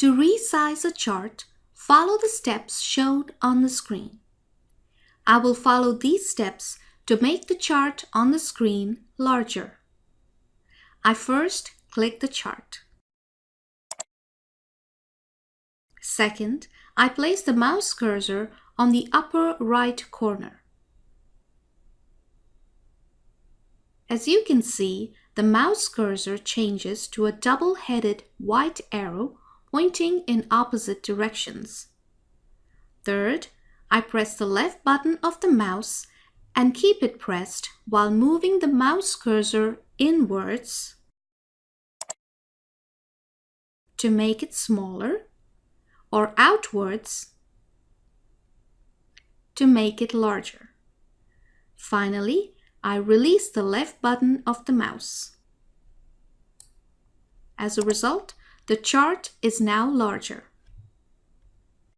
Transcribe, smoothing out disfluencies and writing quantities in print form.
To resize a chart, follow the steps shown on the screen. I will follow these steps to make the chart on the screen larger. I first click the chart. Second, I place the mouse cursor on the upper right corner. As you can see, the mouse cursor changes to a double-headed white arrow pointing in opposite directions. Third, I press the left button of the mouse and keep it pressed while moving the mouse cursor inwards to make it smaller or outwards to make it larger. Finally, I release the left button of the mouse. As a result, the chart is now larger.